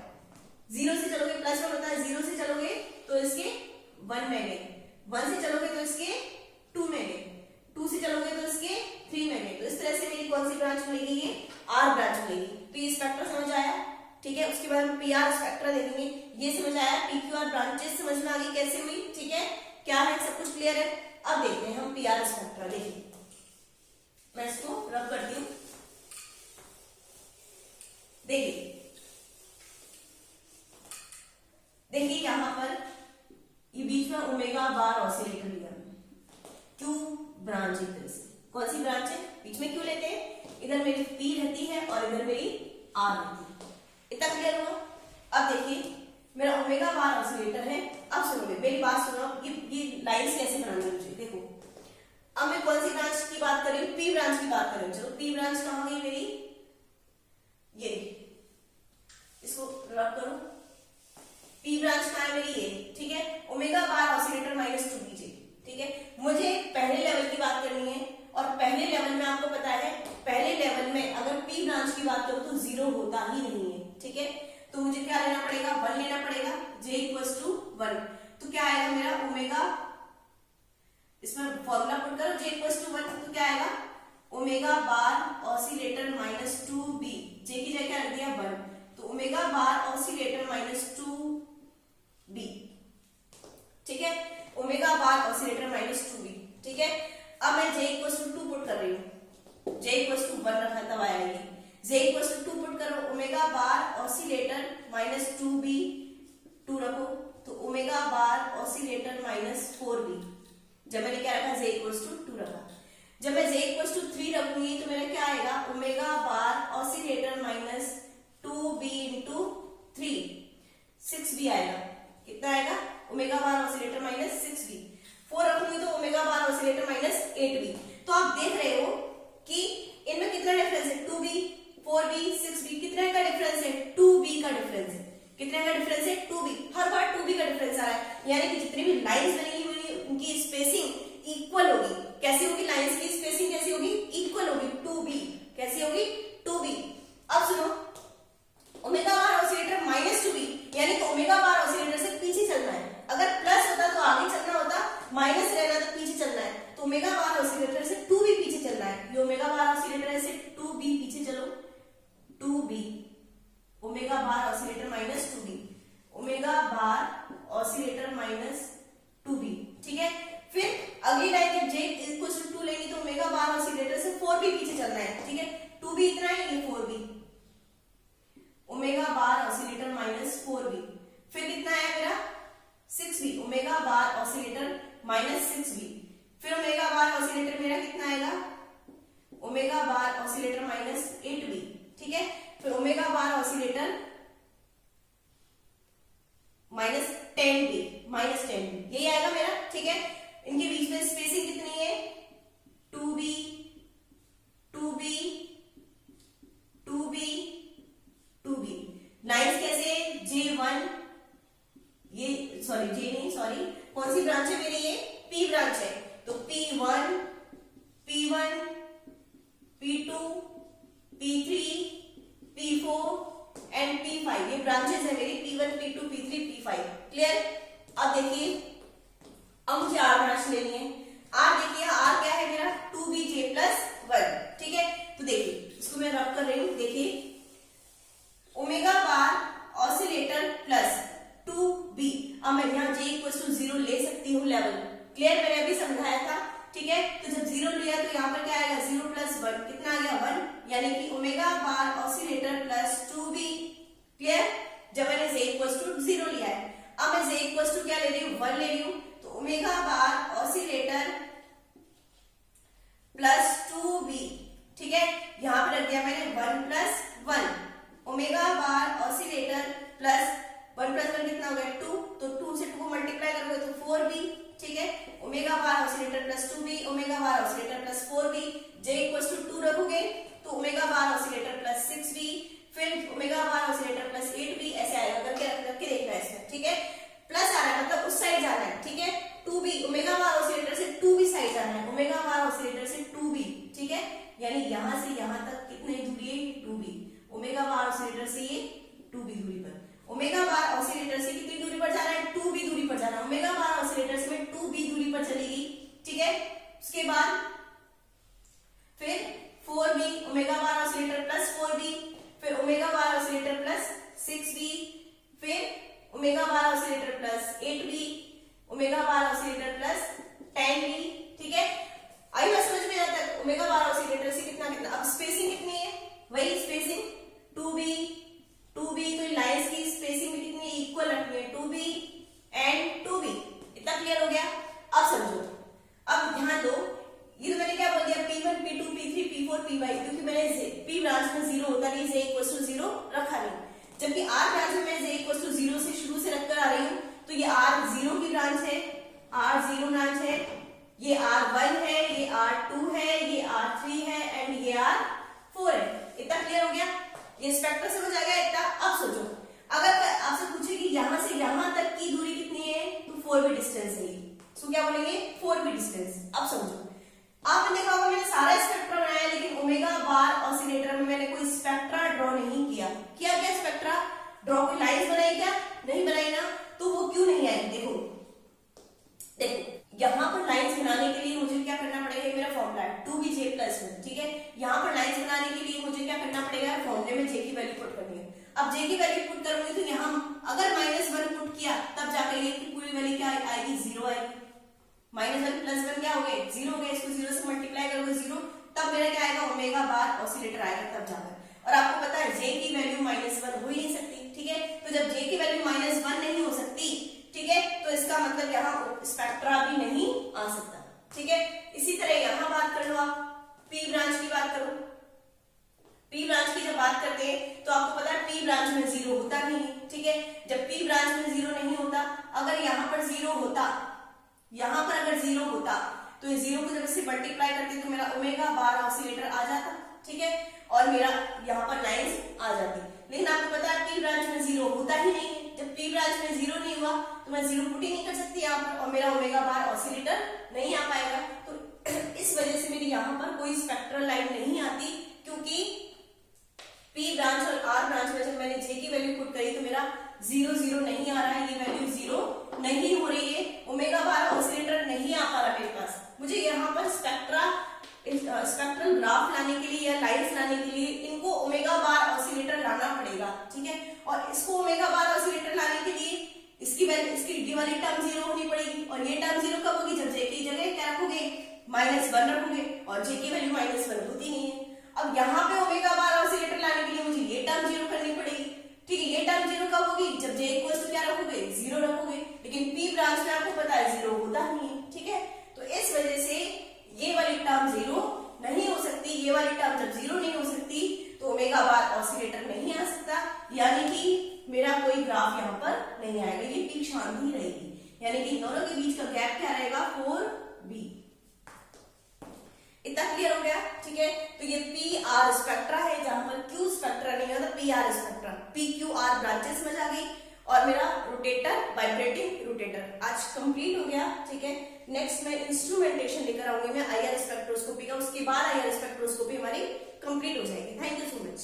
जीरो से चलोगे +1 होता है, जीरो से चलोगे तो इसके 1 में गए, 1 से चलोगे तो इसके 2 में गए, 2 से चलोगे तो इसके 3 में गए। तो इस तरह से मेरी कौन सी ब्रांच मिलेगी? ये आर ब्रांच मिलेगी। तो ये स्पेक्ट्रा समझ आया। ठीक है, उसके बाद हम पीआर स्पेक्ट्रा देखेंगे, ये समझ आया। पीक्यूआर ब्रांचेस समझ में आ गई कैसे हुई। ठीक है, क्या है, सब कुछ क्लियर है। अब देखते हैं हम पीआर स्पेक्ट्रा। देखिए मैं इसको रब करती हूँ, देखिए देखिए यहां पर ये बीच में ओमेगा बार ऑसिलेटर लिया, क्यू ब्रांच एक तरह से। कौन सी ब्रांच है? बीच में क्यों लेते हैं? इधर मेरी पी रहती है और इधर मेरी आर रहती है। इतना क्लियर हुआ? अब देखिए मेरा ओमेगा बार ऑसिलेटर है। अब सुनोगे, मेरी बात सुनो, ये लाइंस कैसे बनानी है मुझे। देखो अब मैं कौन सी ब्रांच की बात कर रही हूँ? पी ब्रांच की बात कर रही हूँ। चलो पी ब्रांच कहाँ गई मेरी? ये इसको रब करो, पी ब्रांच कहाँ है मेरी? ये। ठीक है, ओमेगा बार ऑसिलेटर -2 बीजे। ठीक है, मुझे पहले लेवल की बात करनी है, और पहले लेवल में आपको पता है, पहले लेवल में अगर पी ब्रांच की बात करो तो जीरो होता ही नहीं है। ठीक है, तो मुझे क्या लेना पड़ेगा? 1 लेना पड़ेगा, J = 1। तो क्या आएगा मेरा ओमेगा, इसमें फॉर्मूला पुट करो, J = 1, तो क्या आएगा? Omega bar oscillator -2B, J की जगह क्या रख दिया? 1, तो ओमेगा बार ऑसिलेटर -2B। ठीक है, ओमेगा बार ऑसिलेटर -2B। ठीक है, अब मैं J = 2 पुट कर रही हूँ, J = 1 रखा तब आएगी। J = 2 पुट करो, ओमेगा बार ऑसिलेटर -2B, 2 रखो, तो ओमेगा बार ऑसिलेटर -4B। जब मैंने क्या रखा? J = 2 रखा। जब मैं J = 3 रखूंगी तो मेरा क्या आएगा? Omega bar oscillator -2B × 3, 6B आएगा। कितना आएगा? Omega bar oscillator -6B। 4 रखूंगी तो ओमेगा बार ऑसिलेटर -8B। तो आप देख रहे हो कि इनमें कितना डिफरेंस है? 2B, 4B, 6B, कितने का डिफरेंस है? 2B का डिफरेंस है। कितने का डिफरेंस है? 2B। हर बार 2B का डिफरेंस आ रहा है, यानी कि जितनी भी लाइंस बनी हुई उनकी स्पेसिंग इक्वल होगी। कैसी होगी? लाइंस की स्पेसिंग कैसी होगी? इक्वल होगी, 2B। कैसी होगी? 2B। अब सुनो, ओमेगा बार ऑसिलेटर -2B, यानी कि ओमेगा बार ऑसिलेटर से पीछे चलना है। अगर प्लस होता तो आगे चलना होता, माइनस रहना तो पीछे चलना है। तो ओमेगा बार ऑसिलेटर से 2B पीछे चलना है। ये ओमेगा बार ऑसिलेटर है, से 2B पीछे चलो, 2B। Omega bar oscillator -2B, omega bar oscillator -2B। ठीक है, फिर अगली लाइन जब J = 2 लेंगे तो ओमेगा बार ऑसिलेटर से 4B पीछे चलना है। ठीक है, 2B इतना है, ये 4B, omega bar oscillator -4B। फिर कितना है मेरा? 6B, omega bar oscillator -6B। फिर ओमेगा बार ऑसिलेटर मेरा कितना आएगा? Omega bar oscillator -8B। ठीक है, फिर omega bar oscillator -10B, -10B, यही आएगा मेरा। ठीक है, इनके बीच में स्पेसिंग कितनी है? 2B, 2B, 2B, 2B। Lines कैसे? J1, ये सॉरी J नहीं, सॉरी कौन सी ब्रांच है मेरी? ये P ब्रांच है, तो P1, P1, P2, P3, P4 and P5, ये ब्रांचेस है मेरी, P1, P2, P3, P5। Clear? अब देखिए, अब मुझे R ब्रांच लेनी है। R देखिए, R क्या है मेरा? 2BJ + 1। ठीक है, तो देखिए इसको मैं रब कर रही हूँ। देखिए ओमेगा बार ऑसिलेटर +2B। अब मैं यहाँ J = 0 ले सकती हूँ लेवल। क्लियर? मैंने अभी समझाया था। ठीक है, तो जब 0 लिया तो यहाँ पर क्या आएगा? 0 + 1, कितना आ गया? 1, यानी कि omega bar oscillator +2B। Clear? जब मैंने J = 0 लिया है, अब मैं J = क्या ले रही हूँ? 1 ले रही हूँ, तो ओमेगा बार ऑसिलेटर +2B। ठीक है, यहाँ पे रख दिया मैंने 1 + 1, ओमेगा बार ऑसिलेटर +1 + 1 कितना हो गया? 2, तो 2 से 2 को मल्टीप्लाई करोगे तो 4B। ठीक ठीक है, omega bar oscillator plus 2b, omega bar oscillator plus 4b, j equals to 2 रखोगे तो omega bar oscillator plus 6b, फिर omega bar oscillator plus 8b, ऐसे आएगा करके देखना है इसमें, ठीक है। प्लस आ रहा है मतलब उस साइड जाना है, ठीक है। 2b, ओमेगा बार ऑसिलेटर से 2b साइड जाना है, ओमेगा बार ऑसिलेटर से 2b, ठीक है, यानी यहां से यहां तक कितनी दूरी है, 2b, ओमेगा बार ऑसिलेटर से ये 2b दूरी पर, ओमेगा बार ऑसिलेटर से कितनी दूरी पर जाना है, 2b दूरी पर जाना है, ओमेगा बार ऑसिलेटर से मैं 2b दूरी पर चलेगी, ठीक है। उसके बाद फिर 4b, omega bar oscillator plus 4b, फिर omega bar oscillator plus 6b, फिर omega bar oscillator plus 8b, omega bar oscillator plus 10b, ठीक है। आई बात समझ में आता है, ओमेगा बार ऑसिलेटर से कितना कितना, अब स्पेसिंग कितनी है, वही स्पेसिंग 2b, तो लाइंस की स्पेसिंग भी कितनी इक्वल रखनी है, 2b एंड 2b, इतना क्लियर हो गया। अब समझो, अब ध्यान दो, ये तो मैंने क्या बोल दिया, P1, P2, P3, P4, P5, क्योंकि मैंने P ब्रांच में 0 होता नहीं, J इक्वल्स टू 0 रखा नहीं, जबकि R ब्रांच में मैं J इक्वल्स टू 0 से शुरू से रखकर आ रही हूँ, तो ये R0 की ब्रांच है, R0 ब्रांच है, ये R1 है, ये R2 है, ये R3 है एंड ये R4 है। इतना क्लियर हो गया, ये स्पेक्ट्रम समझ आ गया इतना। अब सोचो, अगर आपसे पूछे कि यहां से यहां तक की दूरी कितनी है, तो 4b डिस्टेंस है, तो क्या बोलेंगे, 4b डिस्टेंस। अब समझो, आपने देखा होगा मैंने सारा स्पेक्ट्रा बनाया, लेकिन ओमेगा बार ऑसिलेटर में मैंने कोई स्पेक्ट्रा ड्रॉ नहीं किया। क्या स्पेक्ट्रा ड्रॉ, कोई लाइंस बनाई क्या, नहीं बनाई ना, तो वो क्यों नहीं आई, देखो यहाँ पर लाइंस बनाने के लिए मुझे क्या करना पड़ेगा, मेरा फॉर्मूला है 2bj प्लस 1, ठीक है। यहाँ पर लाइंस बनाने के लिए मुझे क्या करना पड़ेगा, फॉर्मूले में j की वैल्यू पुट करनी है। अब j की वैल्यू पुट करूंगी तो यहाँ अगर -1 पुट किया तब जाकर ये पूरी वैल्यू क्या आएगी, 0 आएगी। -1 प्लस 1 क्या हो गए, 0 हो गए, इसको 0 से मल्टीप्लाई करोगे 0, तब मेरा क्या आएगा, ओमेगा बार ऑसिलेटर आएगा तब जाकर। और आपको पता है j की वैल्यू -1 हो ही नहीं सकती, ठीक है। तो जब j की वैल्यू -1 नहीं हो सकती, ठीक है, तो इसका मतलब यहाँ स्पेक्ट्रा भी नहीं आ सकता, ठीक है। इसी तरह यहाँ बात कर लो, आप P ब्रांच की बात करो, P ब्रांच की जब बात करते हैं तो आपको पता है P ब्रांच में 0 होता नहीं है, ठीक है। जब P ब्रांच में 0 नहीं होता, अगर यहाँ पर 0 होता, यहाँ पर अगर 0 होता तो ये 0 को जब इससे मल्टीप्लाई करते तो मेरा ओमेगा बार ऑसिलेटर आ जाता, ठीक है, और मेरा यहाँ पर लाइंस आ जाती। लेकिन आपको पता है P ब्रांच में 0 होता ही नहीं है, जब P ब्रांच में 0 नहीं हुआ तो मैं 0 पुट ही नहीं कर सकती यहाँ पर, और मेरा ओमेगा बार ऑसिलेटर नहीं आ पाएगा। तो इस वजह से मेरी यहाँ पर कोई स्पेक्ट्रल लाइन नहीं आती, क्योंकि P ब्रांच और R ब्रांच में जब मैंने J की वैल्यू पुट करी तो मेरा 0 नहीं आ रहा है, ये वैल्यू 0 नहीं हो रही है, ओमेगा बार ऑसिलेटर नहीं आ पा रहा मेरे पास। मुझे यहाँ पर स्पेक्ट्रल ग्राफ लाने के लिए या लाइंस लाने के लिए इनको ओमेगा बार ऑसिलेटर लाना पड़ेगा, ठीक है। और इसको ओमेगा बार ऑसिलेटर लाने के लिए इसकी वैल्यू, इसकी डी वाली टर्म 0 होनी पड़ेगी, और ये टर्म 0 कब होगी, जब J की जगह क्या रखोगे, -1 रखोगे, और J की वैल्यू -1 होती नहीं है। अब यहाँ पे ओमेगा बार ऑसिलेटर लाने के लिए मुझे ये टर्म 0 करनी पड़ेगी, ठीक है। ये टर्म 0 कब होगी, जब J इक्वल्स टू क्या रखोगे, 0 रखोगे, लेकिन P ब्रांच में आपको पता है 0 होता नहीं है, ठीक है। तो इस वजह से ये वाली टर्म 0 नहीं हो सकती, ये वाली टर्म जब 0 नहीं हो सकती तो ओमेगा बार ऑसिलेटर नहीं आ सकता, यानी कि मेरा कोई ग्राफ यहाँ पर नहीं आएगा, ये पीक शांत ही रहेगी, यानी कि इन दोनों के बीच का गैप क्या रहेगा, 4b। इतना क्लियर हो गया, ठीक है। तो ये PR स्पेक्ट्रा है, जहां पर Q स्पेक्ट्रा नहीं होता, PR स्पेक्ट्रा, PQR ब्रांचेस समझ आ गई, और मेरा रोटेटर वाइब्रेटिंग रोटेटर आज कंप्लीट हो गया, ठीक है। नेक्स्ट मैं इंस्ट्रूमेंटेशन लेकर आऊंगी मैं IR स्पेक्ट्रोस्कोपी का, उसके बाद IR स्पेक्ट्रोस्कोपी हमारी कंप्लीट हो जाएगी। Thank you so much.